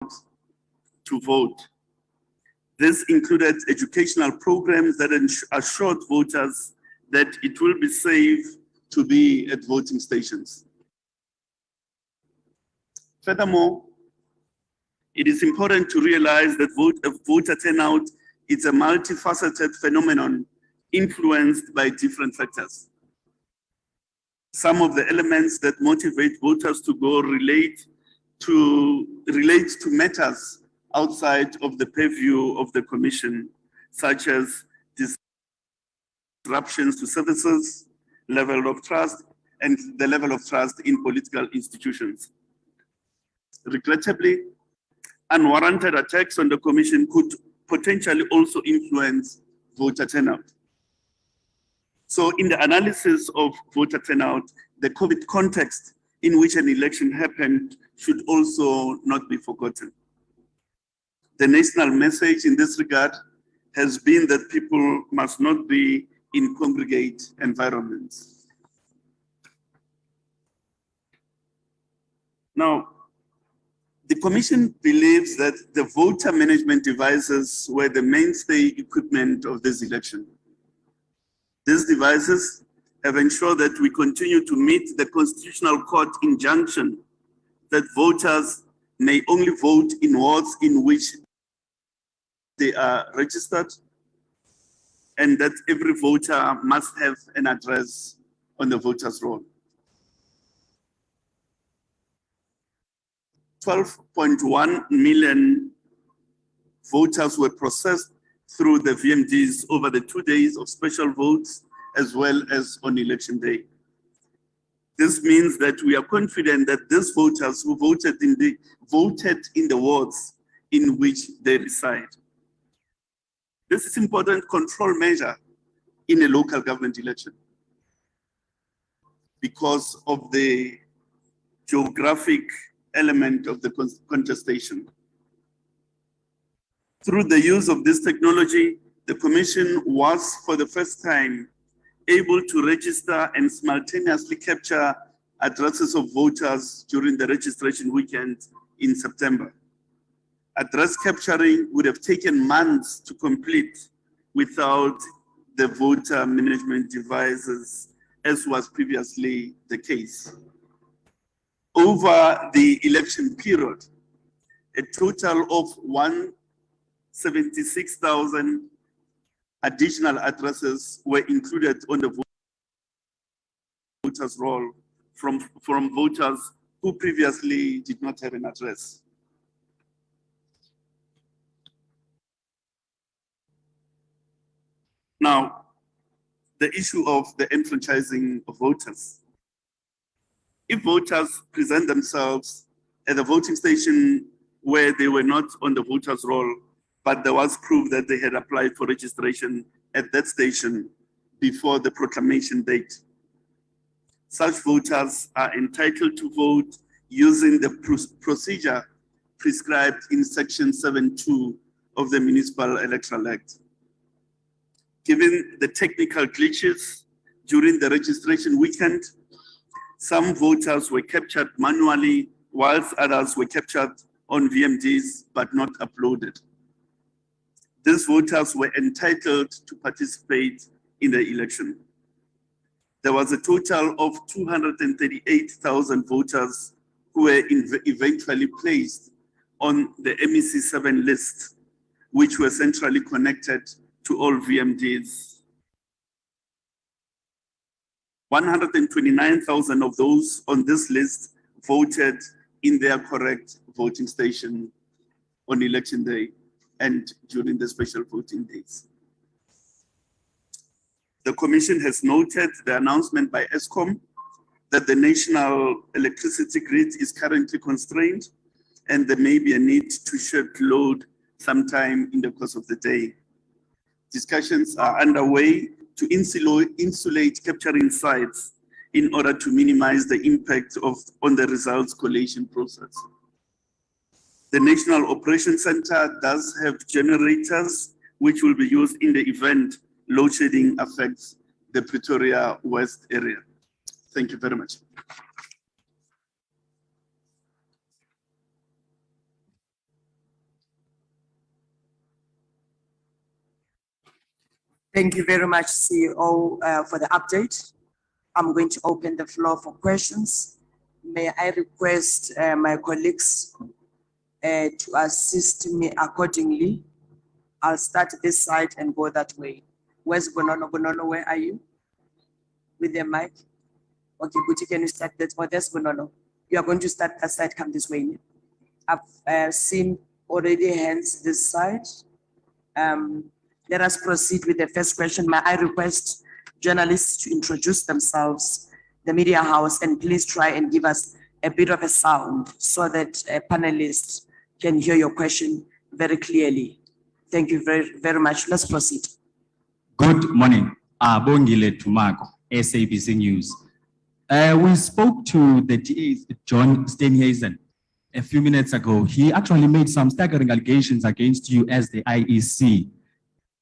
to vote. This included educational programs that assured voters that it will be safe to be at voting stations. Furthermore, it is important to realize that voter turnout is a multifaceted phenomenon influenced by different factors. Some of the elements that motivate voters to go relate to matters outside of the purview of the Commission, such as disruptions to services, level of trust, and the level of trust in political institutions. Regrettably, unwarranted attacks on the Commission could potentially also influence voter turnout. So in the analysis of voter turnout, the COVID context in which an election happened should also not be forgotten. The national message in this regard has been that people must not be in congregate environments. Now, the Commission believes that the voter management devices were the mainstay equipment of this election. These devices have ensured that we continue to meet the Constitutional Court injunction that voters may only vote in wards in which they are registered, and that every voter must have an address on the voter's roll. 12.1 million voters were processed through the VMDs over the 2 days of special votes, as well as on election day. This means that we are confident that these voters who voted in the wards in which they reside. This is an important control measure in a local government election because of the geographic element of the contestation. Through the use of this technology, the Commission was, for the first time, able to register and simultaneously capture addresses of voters during the registration weekend in September. Address capturing would have taken months to complete without the voter management devices, as was previously the case. Over the election period, a total of 176,000 additional addresses were included on the voters' roll from voters who previously did not have an address. Now, the issue of the enfranchising of voters. If voters present themselves at the voting station where they were not on the voters' roll, but there was proof that they had applied for registration at that station before the proclamation date, such voters are entitled to vote using the procedure prescribed in Section 7.2 of the Municipal Electoral Act. Given the technical glitches during the registration weekend, some voters were captured manually, whilst others were captured on VMDs but not uploaded. These voters were entitled to participate in the election. There was a total of 238,000 voters who were eventually placed on the MEC 7 list, which were centrally connected to all VMDs. 129,000 of those on this list voted in their correct voting station on election day and during the special voting days. The Commission has noted the announcement by ESCOM that the national electricity grid is currently constrained and there may be a need to shed load sometime in the course of the day. Discussions are underway to insulate capturing sites in order to minimize the impact on the results collation process. The National Operations Center does have generators which will be used in the event load shedding affects the Pretoria West area. Thank you very much. Thank you very much, CEO, for the update. I'm going to open the floor for questions. May I request my colleagues to assist me accordingly? I'll start this side and go that way. Where's Bonono? Bonono, where are you? With the mic? Okay, Buti, can you start that? Oh, there's Bonono. You are going to start that side, come this way. I've seen already hands this side. Let us proceed with the first question. May I request journalists to introduce themselves, the media house, and please try and give us a bit of a sound so that a panelist can hear your question very clearly. Thank you very, very much. Let's proceed. Good morning. Bongile Tumago, SABC News. We spoke to the DA, John Steenhuisen, a few minutes ago. He actually made some staggering allegations against you as the IEC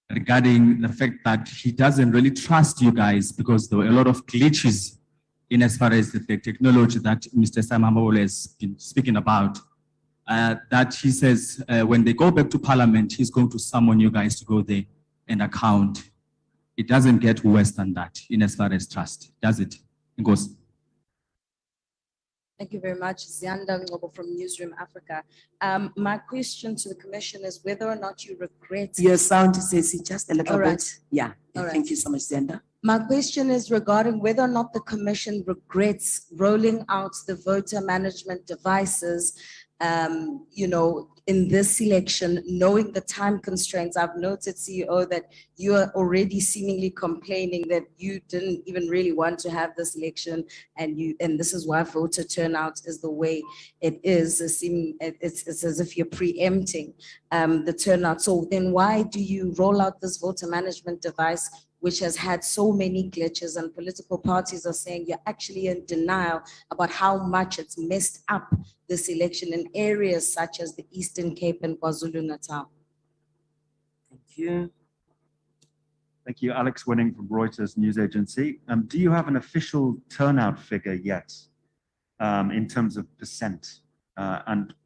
regarding the fact that he doesn't really trust you guys because there were a lot of glitches in as far as the technology that Mr. Sam Hamole has been speaking about. That he says when they go back to Parliament, he's going to summon you guys to go there and account. It doesn't get worse than that in as far as trust, does it? It goes. Thank you very much. Zianda Ngobo from Newsroom Africa. My question to the Commission is whether or not you regret... Your sound says just a little All bit. Yeah, All thank you so much, Zenda. My question is regarding whether or not the Commission regrets rolling out the voter management devices, you know, in this election, knowing the time constraints. I've noted, CEO, that you are already seemingly complaining that you didn't even really want to have this election, and this is why voter turnout is the way it is. It's as if you're preempting the turnout. So then why do you roll out this voter management device, which has had so many glitches, and political parties are saying you're actually in denial about how much it's messed up this election in areas such as the Eastern Cape and KwaZulu-Natal? Thank you. Thank you. Alex Winning from Reuters News Agency. Do you have an official turnout figure yet in terms of percent?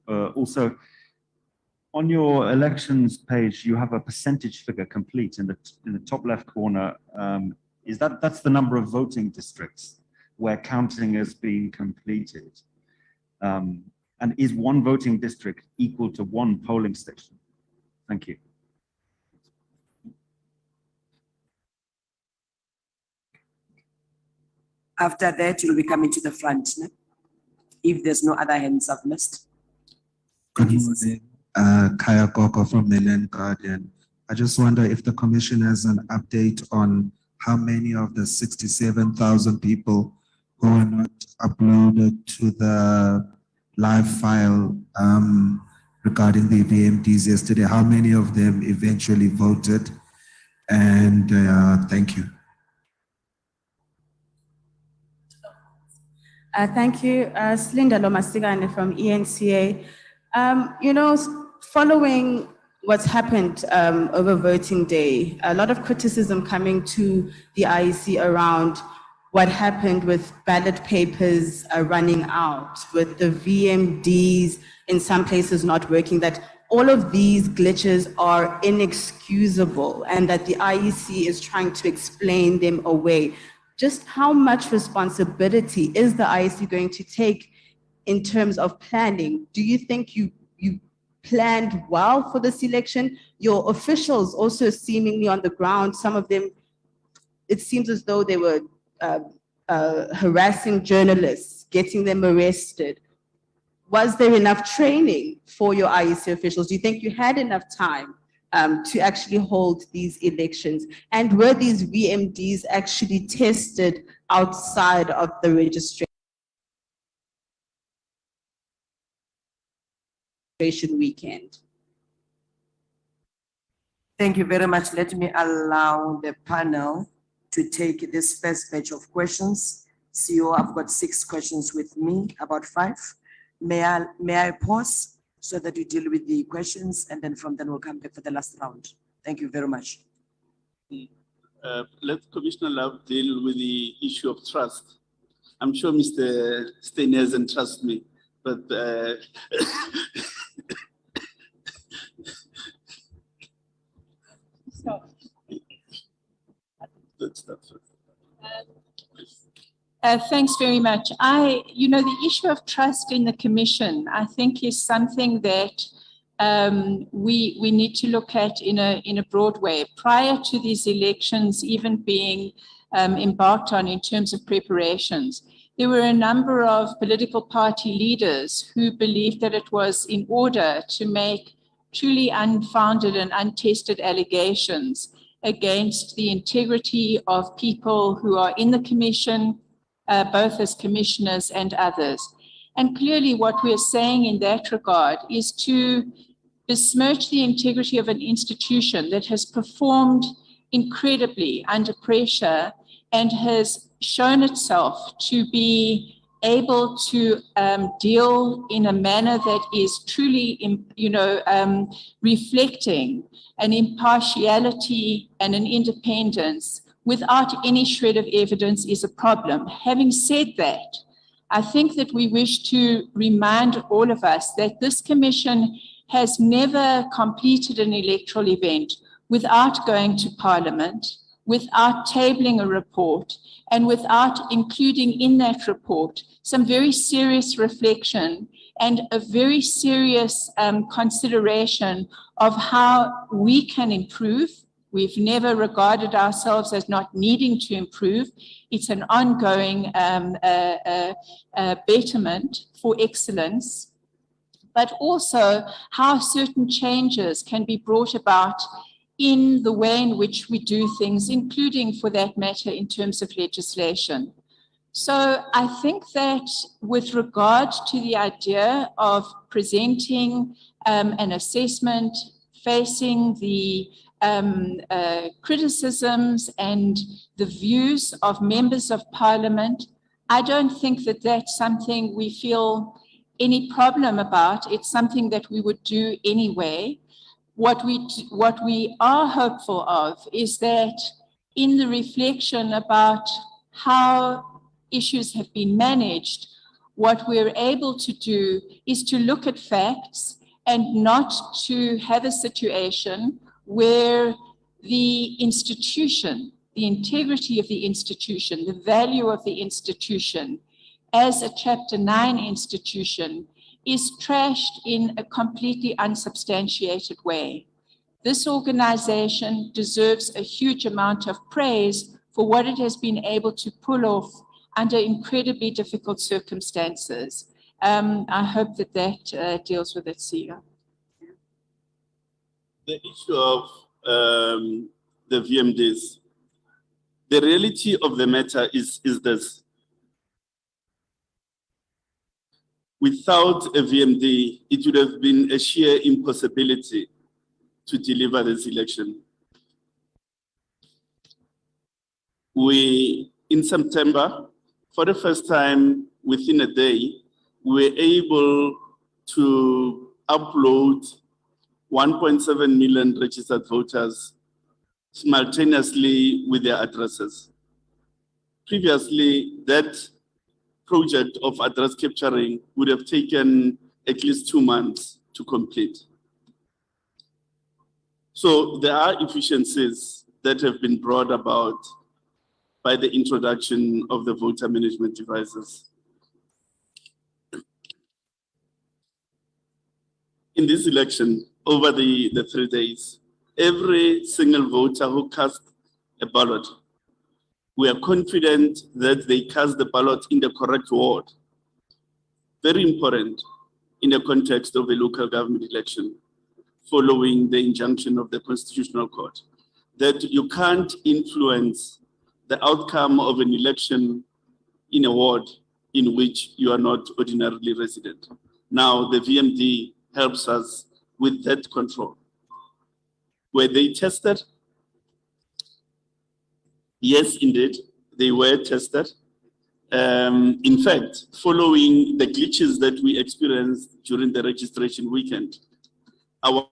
Also, on your elections page, you have a percentage figure complete in the top left corner. That's the number of voting districts where counting has been completed? And is one voting district equal to one polling station? Thank you. After that, you'll be coming to the front. No? If there's no other hands I've missed. Good morning. Kaya Koko from Mail & Guardian. I just wonder if the Commission has an update on how many of the 67,000 people who are not uploaded to the live file regarding the VMDs yesterday, how many of them eventually voted? And thank you. Thank you. Slinda Lomasigane from ENCA. You know, following what's happened over voting day, a lot of criticism coming to the IEC around what happened with ballot papers running out, with the VMDs in some places not working, that all of these glitches are inexcusable and that the IEC is trying to explain them away. Just how much responsibility is the IEC going to take in terms of planning? Do you think you planned well for this election? Your officials also seemingly on the ground, some of them, it seems as though they were harassing journalists, getting them arrested. Was there enough training for your IEC officials? Do you think you had enough time to actually hold these elections? And were these VMDs actually tested outside of the registration weekend? Thank you very much. Let me allow the panel to take this first batch of questions. CEO, I've got 6 questions with me, about 5. May I pause so that you deal with the questions, and then from then we'll come back for the last round. Thank you very much. Let Commissioner Love deal with the issue of trust. I'm sure Mr. Steenhuisen trusts me, but that starts with. Thanks very much. The issue of trust in the commission, I think, is something that we need to look at in a broad way. Prior to these elections even being embarked on in terms of preparations, there were a number of political party leaders who believed that it was in order to make truly unfounded and untested allegations against the integrity of people who are in the commission, both as commissioners and others. And clearly what we're saying in that regard is to besmirch the integrity of an institution that has performed incredibly under pressure and has shown itself to be able to deal in a manner that is truly, reflecting an impartiality and an independence without any shred of evidence is a problem. Having said that, I think that we wish to remind all of us that this commission has never completed an electoral event without going to Parliament, without tabling a report, and without including in that report some very serious reflection and a very serious consideration of how we can improve. We've never regarded ourselves as not needing to improve. It's an ongoing betterment for excellence, but also how certain changes can be brought about in the way in which we do things, including, for that matter, in terms of legislation. So I think that with regard to the idea of presenting an assessment, facing the criticisms and the views of members of Parliament, I don't think that that's something we feel any problem about. It's something that we would do anyway. What we are hopeful of is that in the reflection about how issues have been managed, what we're able to do is to look at facts and not to have a situation where the institution, the integrity of the institution, the value of the institution as a Chapter 9 institution is trashed in a completely unsubstantiated way. This organization deserves a huge amount of praise for what it has been able to pull off under incredibly difficult circumstances. I hope that deals with it, CEO. The issue of the VMDs, the reality of the matter is this. Without a VMD, it would have been a sheer impossibility to deliver this election. In September, for the first time within a day, we were able to upload 1.7 million registered voters simultaneously with their addresses. Previously, that project of address capturing would have taken at least 2 months to complete. So there are efficiencies that have been brought about by the introduction of the voter management devices. In this election, over the 3 days, every single voter who cast a ballot, we are confident that they cast the ballot in the correct ward. Very important in the context of a local government election, following the injunction of the Constitutional Court, that you can't influence the outcome of an election in a ward in which you are not ordinarily resident. Now, the VMD helps us with that control. Were they tested? Yes, indeed, they were tested. In fact, following the glitches that we experienced during the registration weekend, our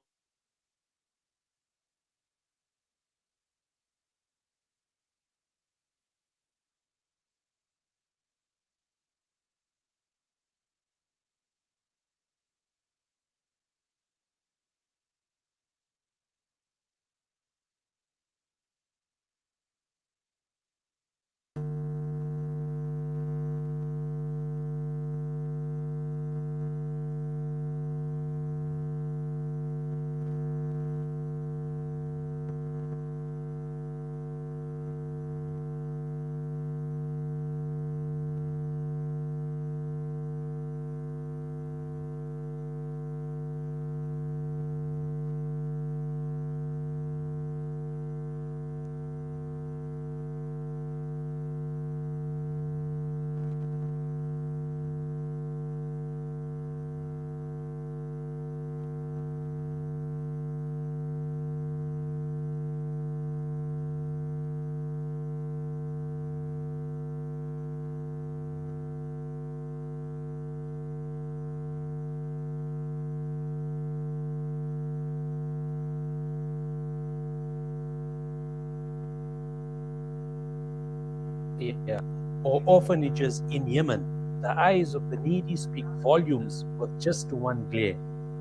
Somalia, or orphanages in Yemen. The eyes of the needy speak volumes with just one glare.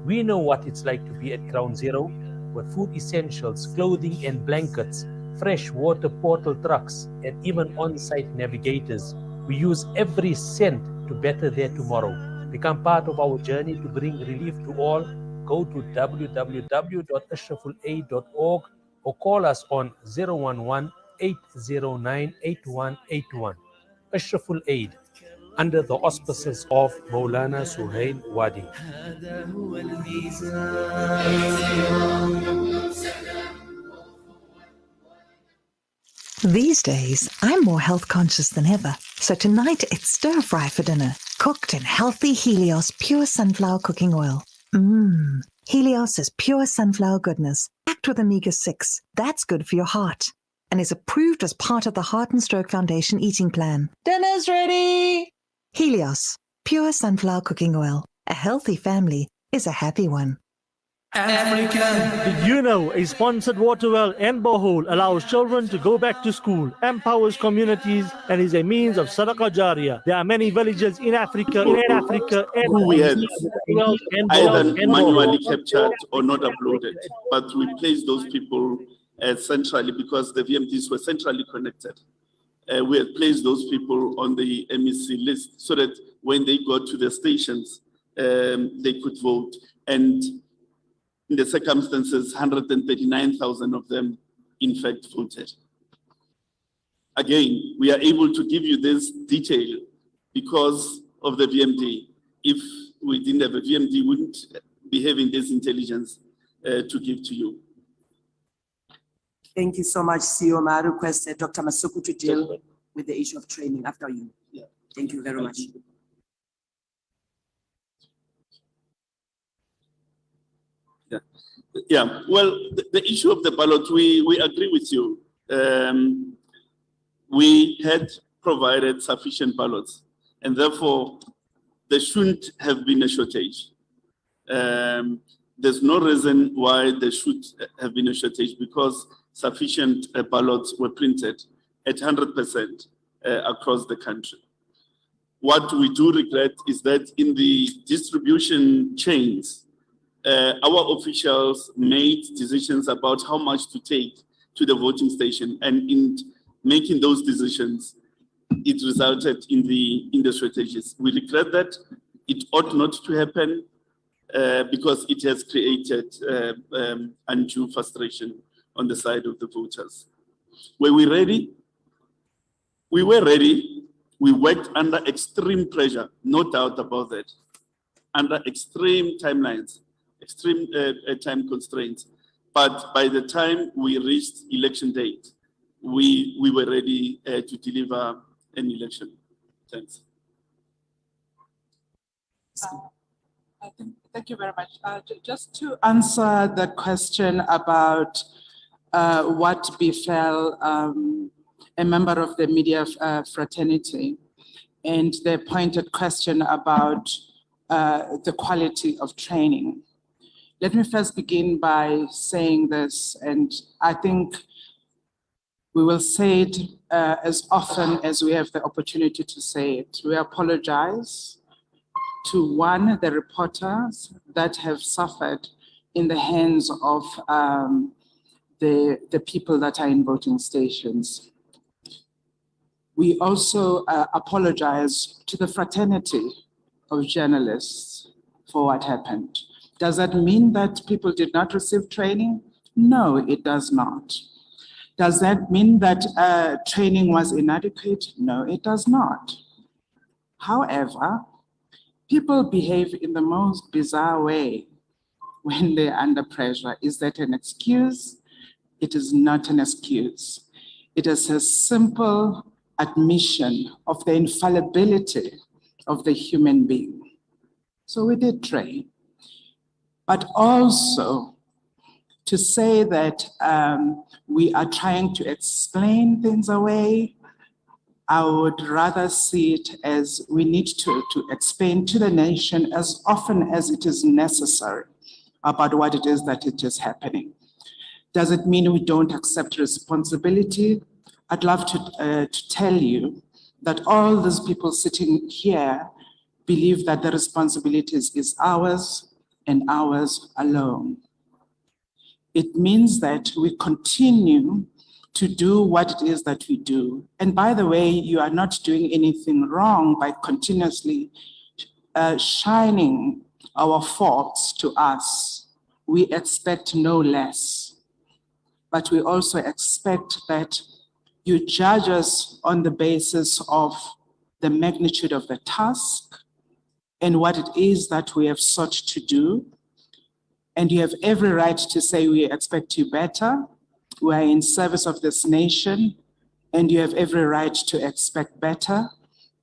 We know what it's like to be at ground zero, with food essentials, clothing and blankets, fresh water portal trucks, and even on-site navigators. We use every cent to better their tomorrow. Become part of our journey to bring relief to all. Go to www.ashrafulaid.org or call us on 011-809-8181. Ashraful Aid, under the auspices of Maulana Suhail Wadi. These days, I'm more health conscious than ever. So tonight it's stir fry for dinner, cooked in healthy Helios pure sunflower cooking oil. Helios is pure sunflower goodness, packed with omega-6. That's good for your heart and is approved as part of the Heart and Stroke Foundation eating plan. Dinner's ready! Helios, pure sunflower cooking oil. A healthy family is a happy one. Did you know a sponsored water well and borehole allows children to go back to school, empowers communities, and is a means of sadaqah jariyah? There are many villages in Africa who we had wells and either wells and manually boreholes. captured or not uploaded, but we placed those people centrally because the VMDs were centrally connected. We had placed those people on the MEC list so that when they got to the stations, they could vote. And in the circumstances, 139,000 of them, in fact, voted. Again, we are able to give you this detail because of the VMD. If we didn't have a VMD, we wouldn't be having this intelligence to give to you. Thank you so much, CEO. I request Dr. Masuku to deal with the issue of training after you. Yeah. Thank you very much. Yeah, well, the issue of the ballot, we agree with you. We had provided sufficient ballots, and therefore there shouldn't have been a shortage. There's no reason why there should have been a shortage because sufficient ballots were printed at 100% across the country. What we do regret is that in the distribution chains, our officials made decisions about how much to take to the voting station, and in making those decisions, it resulted in the shortages. We regret that. It ought not to happen because it has created undue frustration on the side of the voters. Were we ready? We were ready. We worked under extreme pressure, no doubt about that, under extreme timelines, extreme time constraints. But by the time we reached election date, we were ready to deliver an election. Thanks. Thank you very much. Just to answer the question about what befell a member of the media fraternity and the pointed question about the quality of training. Let me first begin by saying this, and I think we will say it as often as we have the opportunity to say it. We apologize to the reporters that have suffered in the hands of the people that are in voting stations. We also apologize to the fraternity of journalists for what happened. Does that mean that people did not receive training? No, it does not. Does that mean that training was inadequate? No, it does not. However, people behave in the most bizarre way when they're under pressure. Is that an excuse? It is not an excuse. It is a simple admission of the infallibility of the human being. So we did train. But also to say that we are trying to explain things away, I would rather see it as we need to explain to the nation as often as it is necessary about what it is that it is happening. Does it mean we don't accept responsibility? I'd love to tell you that all those people sitting here believe that the responsibility is ours and ours alone. It means that we continue to do what it is that we do. And by the way, you are not doing anything wrong by continuously shining our faults to us. We expect no less, but we also expect that you judge us on the basis of the magnitude of the task and what it is that we have sought to do. And you have every right to say we expect you better. We are in service of this nation, and you have every right to expect better,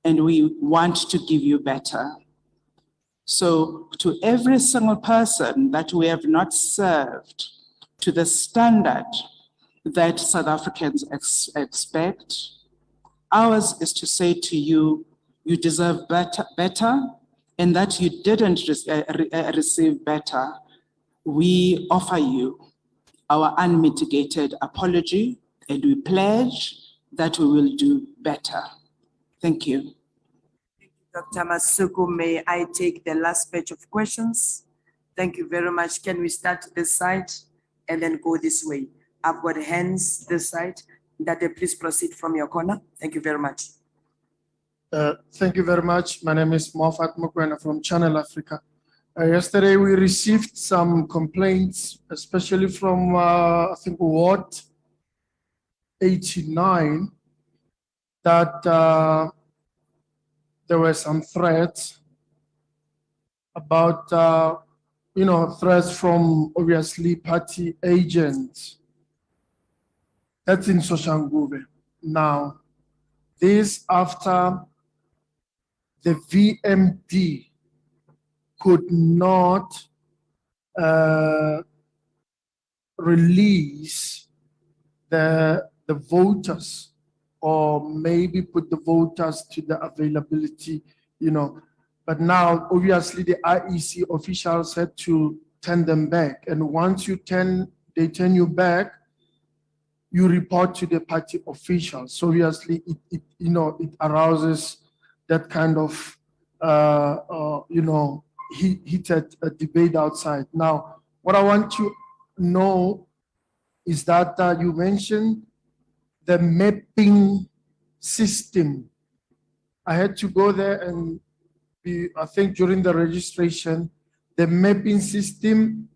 and we want to give you better. So to every single person that we have not served to the standard that South Africans expect, ours is to say to you, you deserve better, and that you didn't receive better. We offer you our unmitigated apology, and we pledge that we will do better. Thank you. Dr. Masuku, may I take the last batch of questions? Thank you very much. Can we start this side and then go this way? I've got hands this side. Dade, please proceed from your corner. Thank you very much. Thank you very much. My name is Moffat Mokwena from Channel Africa. Yesterday, we received some complaints, especially from, I think, Ward 89, that there were some threats about, threats from, obviously, party agents. That's in Soshanguve. Now, this after the VMD could not release the voters, or maybe put the voters to the availability, But now, obviously, the IEC officials had to turn them back. And once they turn you back, you report to the party officials. So obviously, it arouses that kind of, heated debate outside. Now, what I want to know is that you mentioned the mapping system. I had to go there and I think during the registration, the mapping system,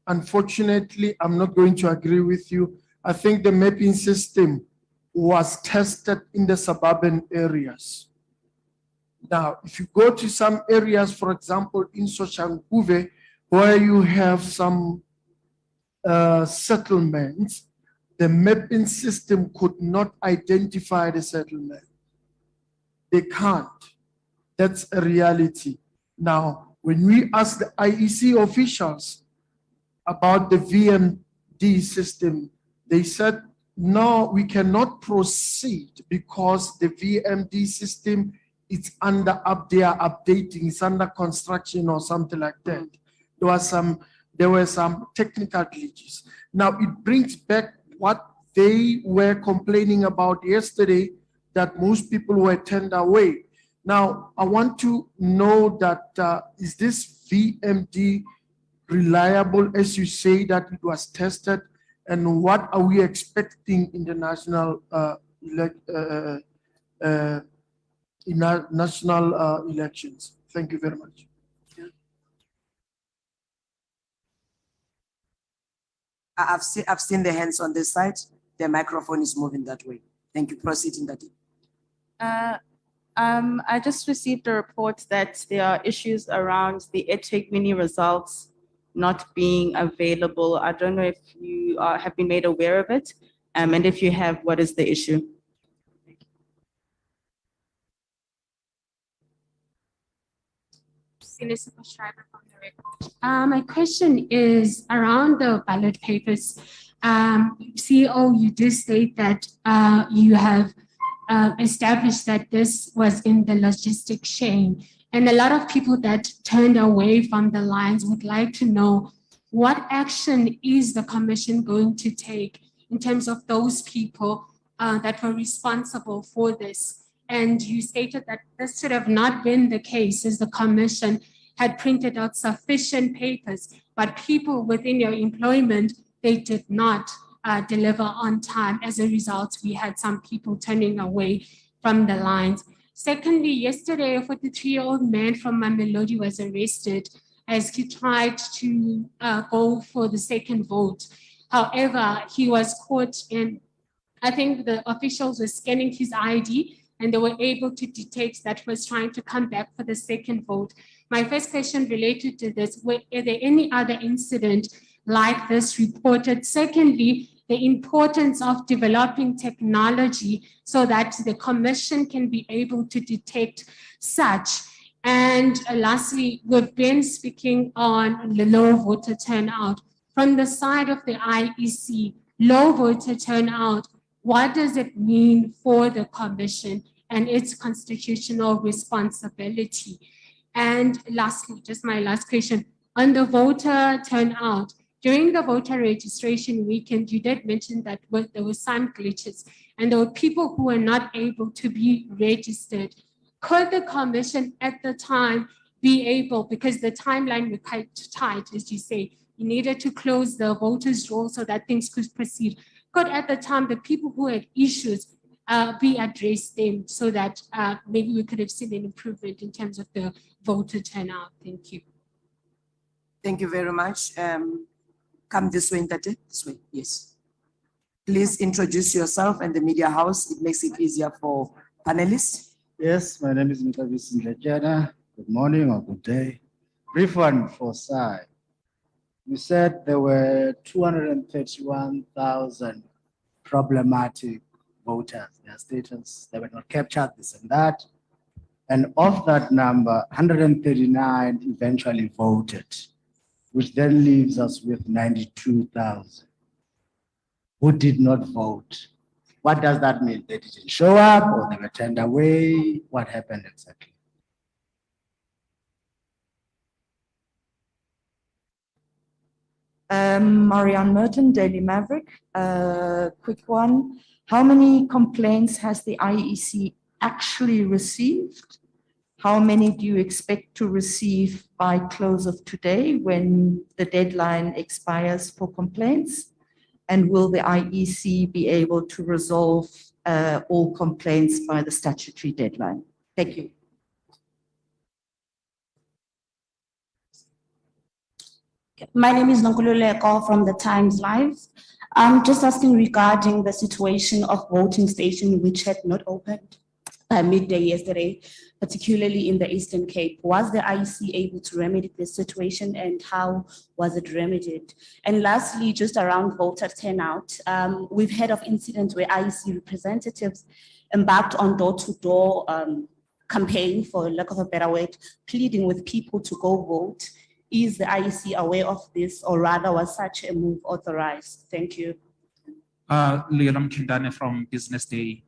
unfortunately, I'm not going to agree with you. I think the mapping system was tested in the suburban areas. Now, if you go to some areas, for example, in Soshanguve, where you have some settlements, the mapping system could not identify the settlement. They can't. That's a reality. Now, when we ask the IEC officials about the VMD system, they said, no, we cannot proceed because the VMD system it's under they are updating, it's under construction or something like that. There were some technical glitches. Now it brings back what they were complaining about yesterday, that most people were turned away. Now I want to know that is this VMD reliable, as you say that it was tested, and what are we expecting in the national elections? Thank you very much. I've seen the hands on this side. The microphone is moving that way. Thank you. Proceed in that. I just received a report that there are issues around the eThekwini results not being available. I don't know if you have been made aware of it, and if you have, what is the issue? My question is around the ballot papers. CEO, you did state that you have established that this was in the logistic chain. And a lot of people that turned away from the lines would like to know what action is the commission going to take in terms of those people that were responsible for this. And you stated that this should have not been the case, as the commission had printed out sufficient papers, but people within your employment, they did not deliver on time. As a result, we had some people turning away from the lines. Secondly, yesterday, a 43-year-old man from Mamelodi was arrested as he tried to go for the second vote. However, he was caught, and I think the officials were scanning his ID and they were able to detect that he was trying to come back for the second vote. My first question related to this, are there any other incident like this reported? Secondly, the importance of developing technology so that the commission can be able to detect such. And lastly, we've been speaking on the low voter turnout. From the side of the IEC, low voter turnout, what does it mean for the commission and its constitutional responsibility? And lastly, just my last question, on the voter turnout, during the voter registration weekend, you did mention that there were some glitches and there were people who were not able to be registered. Could the commission at the time be able, because the timeline was quite tight, as you say, you needed to close the voters' roll so that things could proceed. Could at the time the people who had issues be addressed then so that maybe we could have seen an improvement in terms of the voter turnout? Thank you. Thank you very much. Come this way, Ntate. This way, yes. Please introduce yourself and the media house. It makes it easier for panelists. Yes, my name is Mr. Lejana. Good morning or good day. Brief one for Sai. You said there were 231,000 problematic voters, their status, they were not captured, this and that. And of that number, 139 eventually voted, which then leaves us with 92,000 who did not vote. What does that mean? They didn't show up or they were turned away? What happened exactly? Marianne Merton, Daily Maverick. Quick one. How many complaints has the IEC actually received? How many do you expect to receive by close of today when the deadline expires for complaints? And will the IEC be able to resolve all complaints by the statutory deadline? Thank you. My name is Nonkulule Eko from the Times Live. I'm just asking regarding the situation of voting stations which had not opened by midday yesterday, particularly in the Eastern Cape. Was the IEC able to remedy this situation and how was it remedied? And lastly, just around voter turnout, we've heard of incidents where IEC representatives embarked on door-to-door campaign, for lack of a better word, pleading with people to go vote. Is the IEC aware of this, or rather was such a move authorized? Thank you. Leolam Kindane from Business Day.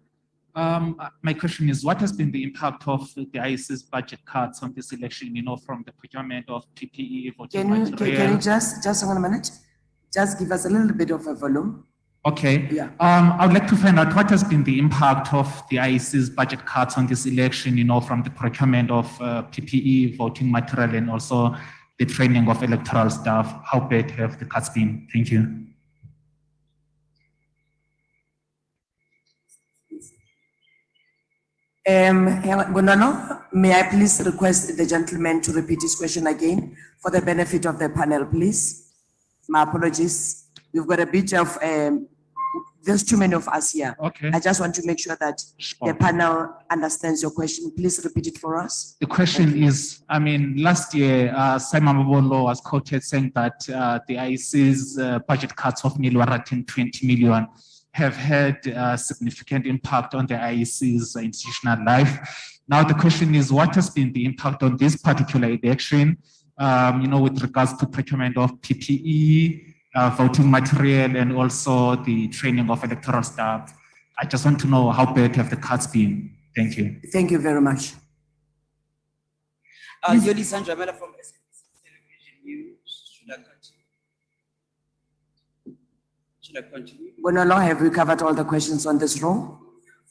My question is, what has been the impact of the IEC's budget cuts on this election, from the procurement of PPE, voting material? Can you just hang on a minute? Just give us a little bit of a volume. Okay. Yeah. I would like to find out what has been the impact of the IEC's budget cuts on this election, from the procurement of PPE, voting material, and also the training of electoral staff. How bad have the cuts been? Thank you. Gonano, may I please request the gentleman to repeat his question again for the benefit of the panel, please? My apologies. We've got a bit of, there's too many of us here. Okay. I just want to make sure that the panel understands your question. Please repeat it for us. The question is, last year, Simon Mabolo was quoted saying that the IEC's budget cuts of 20 million have had a significant impact on the IEC's institutional life. Now, the question is, what has been the impact on this particular election, with regards to procurement of PPE, voting material, and also the training of electoral staff? I just want to know how bad have the cuts been. Thank you. Thank you very much. Yoli Sandra Mela from SABC Television News. Should I continue? Bonolo, have we covered all the questions on this row?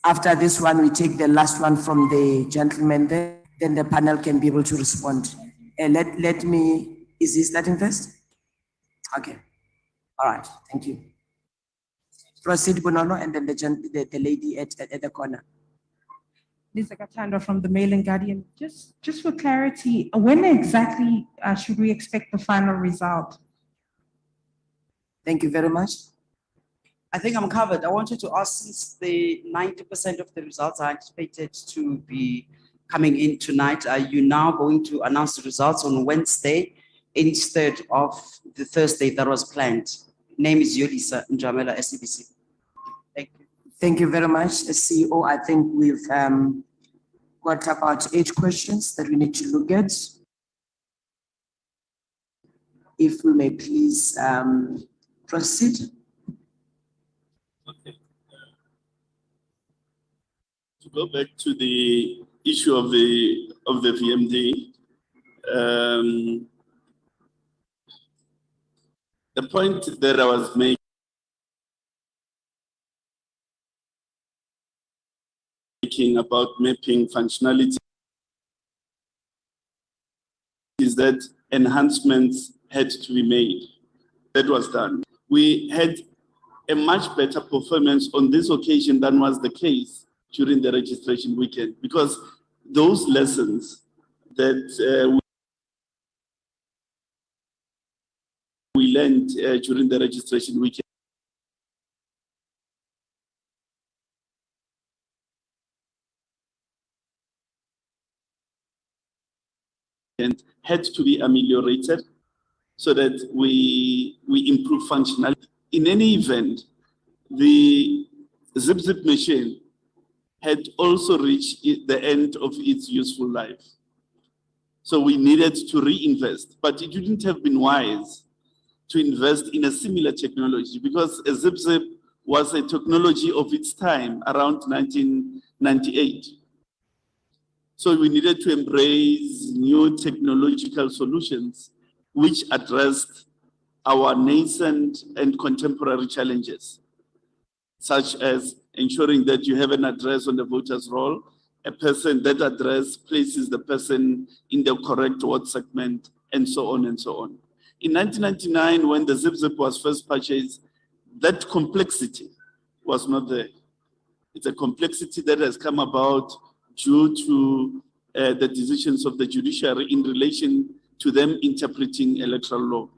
After this one, we take the last one from the gentleman there, then the panel can be able to respond. Let me, is he starting first? Okay, all right, thank you. Proceed, Bonolo, and then the lady at the corner. Lisa Katanda from the Mail and Guardian. Just for clarity, when exactly should we expect the final result? Thank you very much. I think I'm covered. I wanted to ask, since the 90% of the results are anticipated to be coming in tonight, are you now going to announce the results on Wednesday instead of the Thursday that was planned? Name is Yolisa Njamela, SABC. Thank you. Thank you very much, CEO. I think we've got about 8 questions that we need to look at. If we may please proceed. Okay. To go back to the issue of the VMD, the point that I was making about mapping functionality is that enhancements had to be made. That was done. We had a much better performance on this occasion than was the case during the registration weekend, because those lessons that we learned during the registration weekend had to be ameliorated so that we improve functionality. In any event, the zip machine had also reached the end of its useful life. So we needed to reinvest, but it wouldn't have been wise to invest in a similar technology, because a zip was a technology of its time around 1998. So we needed to embrace new technological solutions which addressed our nascent and contemporary challenges, such as ensuring that you have an address on the voter's roll, a person, that address places the person in the correct ward segment, and so on and so on. In 1999, when the zip was first purchased, that complexity was not there. It's a complexity that has come about due to the decisions of the judiciary in relation to them interpreting electoral law.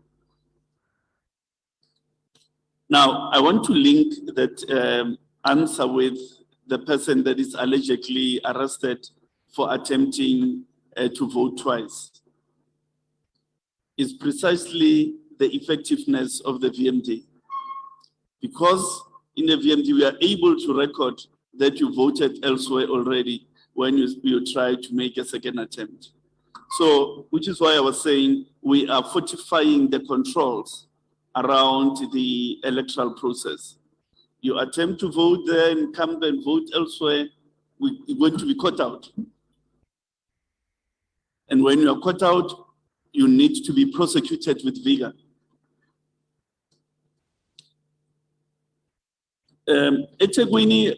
Now, I want to link that answer with the person that is allegedly arrested for attempting to vote twice. Is precisely the effectiveness of the VMD. Because in the VMD, we are able to record that you voted elsewhere already when you try to make a second attempt. So, which is why I was saying we are fortifying the controls around the electoral process. You attempt to vote there and come and vote elsewhere, you're going to be caught out. And when you are caught out, you need to be prosecuted with vigor. Etegwini,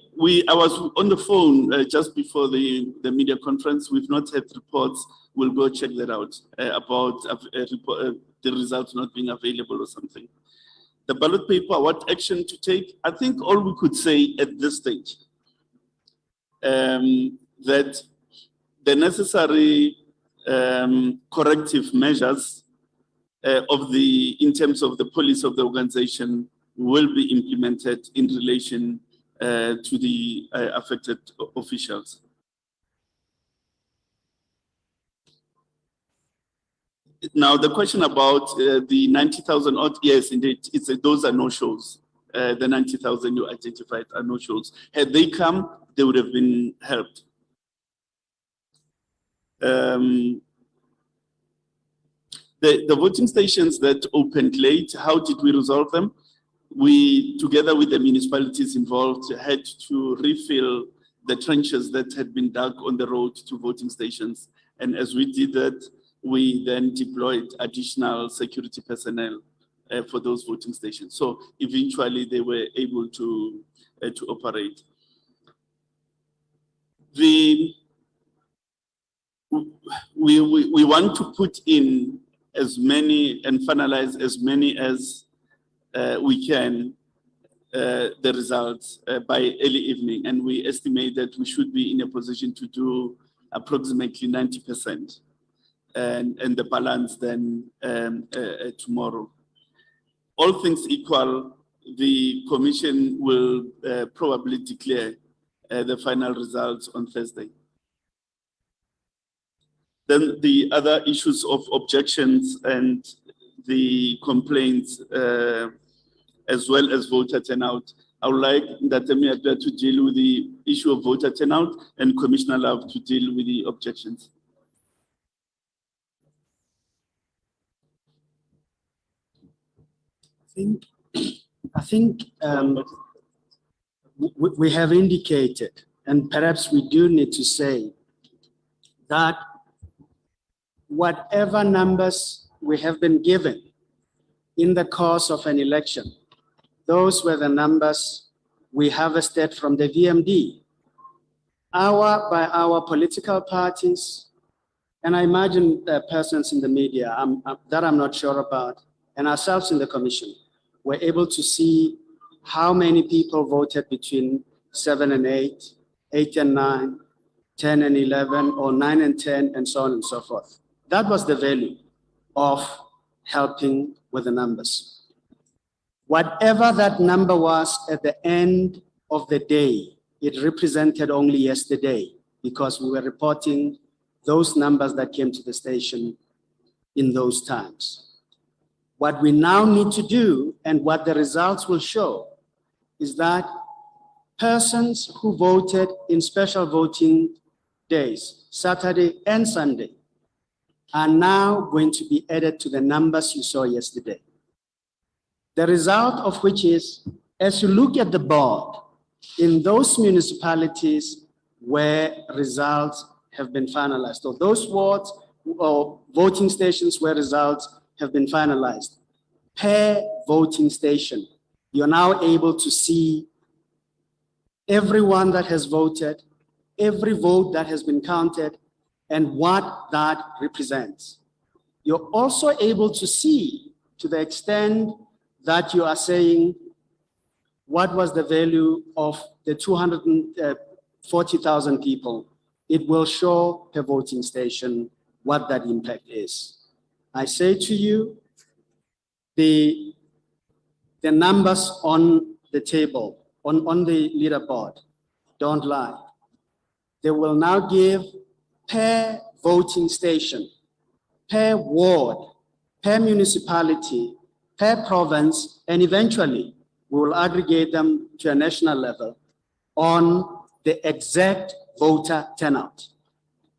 I was on the phone just before the media conference. We've not had reports. We'll go check that out about the results not being available or something. The ballot paper, what action to take? I think all we could say at this stage that the necessary corrective measures in terms of the policy of the organization will be implemented in relation to the affected officials. Now, the question about the 90,000 odd, yes, indeed, those are no-shows. The 90,000 you identified are no-shows. Had they come, they would have been helped. The voting stations that opened late, how did we resolve them? We, together with the municipalities involved, had to refill the trenches that had been dug on the road to voting stations. And as we did that, we then deployed additional security personnel for those voting stations. So eventually they were able to operate. We want to put in as many and finalize as many as we can the results by early evening, and we estimate that we should be in a position to do approximately 90%, and the balance then tomorrow. All things equal, the commission will probably declare the final results on Thursday. Then the other issues of objections and the complaints, as well as voter turnout, I would like Ndatemi to deal with the issue of voter turnout and Commissioner Love to deal with the objections. I think we have indicated, and perhaps we do need to say, that whatever numbers we have been given in the course of an election, those were the numbers we harvested from the VMD, hour by hour political parties, and I imagine persons in the media that I'm not sure about, and ourselves in the commission, were able to see how many people voted between 7 and 8, 8 and 9, 10 and 11, or 9 and 10, and so on and so forth. That was the value of helping with the numbers. Whatever that number was at the end of the day, it represented only yesterday, because we were reporting those numbers that came to the station in those times. What we now need to do, and what the results will show, is that persons who voted in special voting days, Saturday and Sunday, are now going to be added to the numbers you saw yesterday. The result of which is, as you look at the board, in those municipalities where results have been finalized, or those wards or voting stations where results have been finalized, per voting station, you're now able to see everyone that has voted, every vote that has been counted, and what that represents. You're also able to see, to the extent that you are saying, what was the value of the 240,000 people? It will show per voting station what that impact is. I say to you, the numbers on the table, on the leaderboard, don't lie. They will now give per voting station, per ward, per municipality, per province, and eventually we will aggregate them to a national level on the exact voter turnout.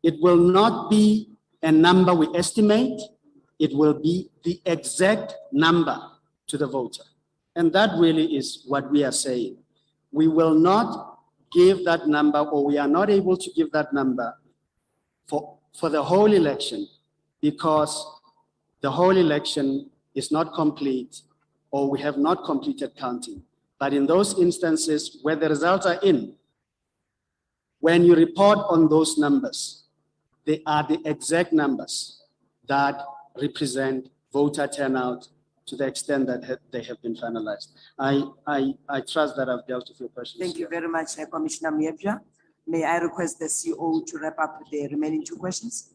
It will not be a number we estimate, it will be the exact number to the voter. And that really is what we are saying. We will not give that number, or we are not able to give that number for the whole election, because the whole election is not complete, or we have not completed counting. But in those instances where the results are in, when you report on those numbers, they are the exact numbers that represent voter turnout to the extent that they have been finalized. I trust that I've dealt with your questions. Thank you very much, Commissioner Miepja. May I request the CEO to wrap up the remaining 2 questions?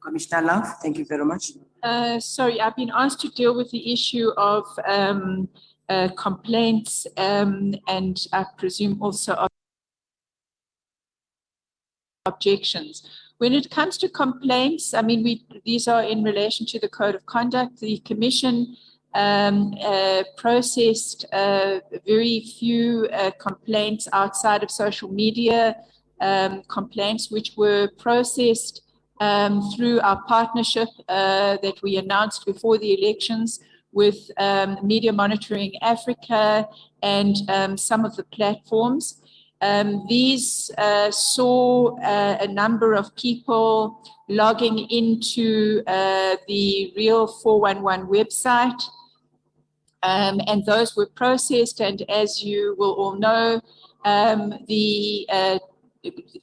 Commissioner Love, thank you very much. Sorry, I've been asked to deal with the issue of complaints and I presume also of objections. When it comes to complaints, I mean, these are in relation to the code of conduct. The commission processed very few complaints outside of social media complaints, which were processed through our partnership that we announced before the elections with Media Monitoring Africa and some of the platforms. These saw a number of people logging into the Real 411 website, and those were processed. And as you will all know,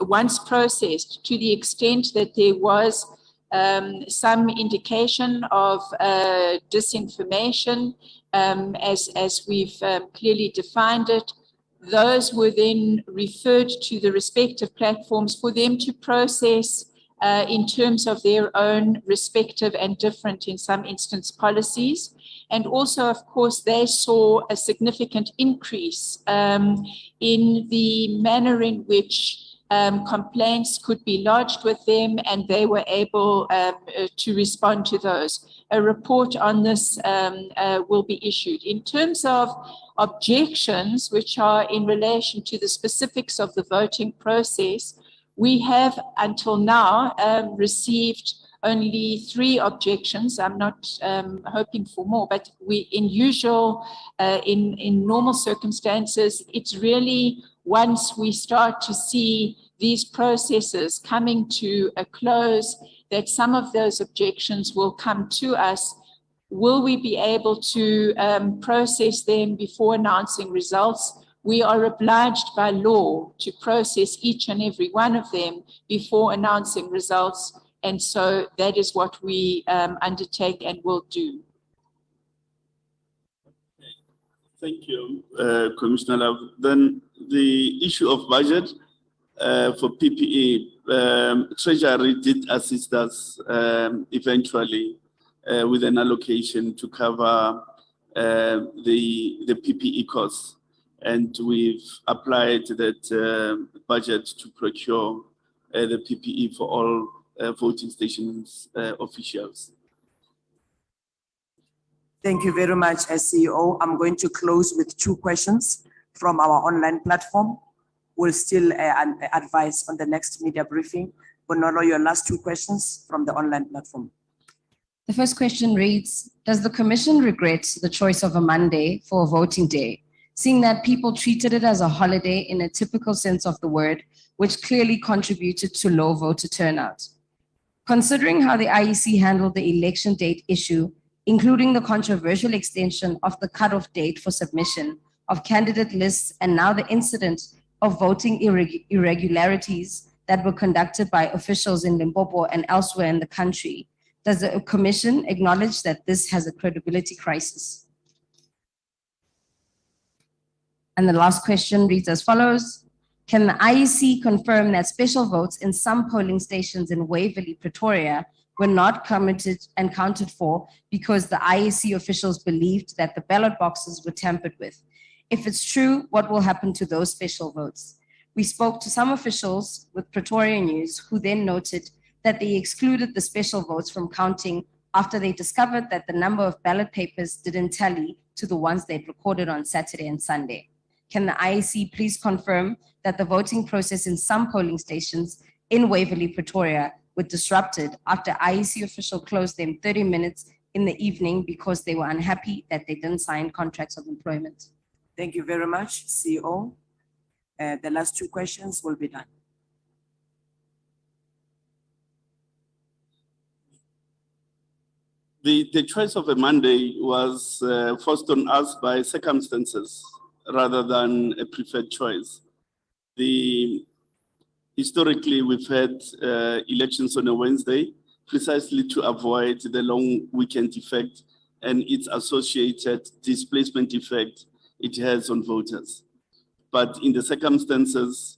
once processed, to the extent that there was some indication of disinformation, as we've clearly defined it, those were then referred to the respective platforms for them to process in terms of their own respective and different, in some instance, policies. And also, of course, they saw a significant increase in the manner in which complaints could be lodged with them, and they were able to respond to those. A report on this will be issued. In terms of objections, which are in relation to the specifics of the voting process, we have until now received only 3 objections. I'm not hoping for more, but in normal circumstances, it's really once we start to see these processes coming to a close that some of those objections will come to us. Will we be able to process them before announcing results? We are obliged by law to process each and every one of them before announcing results. And so that is what we undertake and will do. Thank you, Commissioner Love. Then the issue of budget for PPE, Treasury did assist us eventually with an allocation to cover the PPE costs. And we've applied that budget to procure the PPE for all voting stations officials. Thank you very much, CEO. I'm going to close with 2 questions from our online platform. We'll still advise on the next media briefing. Bonolo, your last 2 questions from the online platform. The first question reads, does the Commission regret the choice of a Monday for a voting day, seeing that people treated it as a holiday in a typical sense of the word, which clearly contributed to low voter turnout? Considering how the IEC handled the election date issue, including the controversial extension of the cutoff date for submission of candidate lists and now the incident of voting irregularities that were conducted by officials in Limpopo and elsewhere in the country, does the Commission acknowledge that this has a credibility crisis? And the last question reads as follows. Can the IEC confirm that special votes in some polling stations in Waverley, Pretoria were not counted and counted for because the IEC officials believed that the ballot boxes were tampered with? If it's true, what will happen to those special votes? We spoke to some officials with Pretoria News who then noted that they excluded the special votes from counting after they discovered that the number of ballot papers didn't tally to the ones they'd recorded on Saturday and Sunday. Can the IEC please confirm that the voting process in some polling stations in Waverley, Pretoria were disrupted after IEC official closed them 30 minutes in the evening because they were unhappy that they didn't sign contracts of employment? Thank you very much, CEO. The last 2 questions will be done. The choice of a Monday was forced on us by circumstances rather than a preferred choice. Historically, we've had elections on a Wednesday precisely to avoid the long weekend effect and its associated displacement effect it has on voters. But in the circumstances,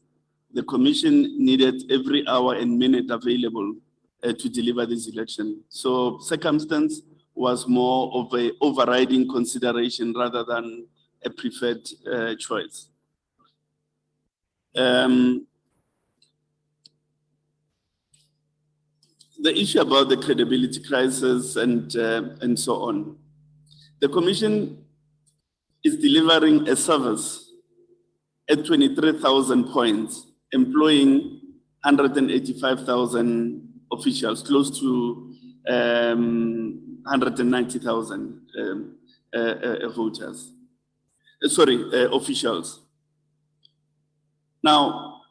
the Commission needed every hour and minute available to deliver this election. So circumstance was more of an overriding consideration rather than a preferred choice. The issue about the credibility crisis and so on, the Commission is delivering a service at 23,000 points, employing 185,000 officials, close to 190,000 voters. Officials. Now,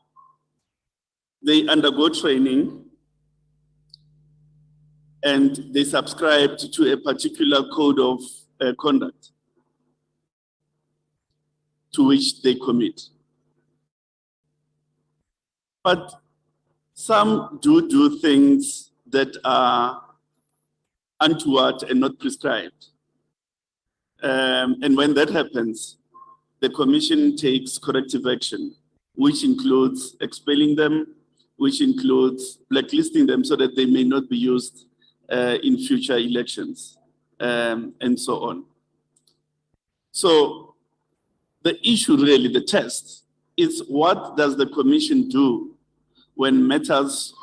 they undergo training and they subscribed to a particular code of conduct to which they commit. But some do things that are untoward and not prescribed. And when that happens, the commission takes corrective action, which includes expelling them, which includes blacklisting them so that they may not be used in future elections, and so on. So the issue really, the test, is what does the commission do when matters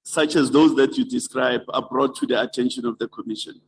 such as those that you describe are brought to the attention of the commission?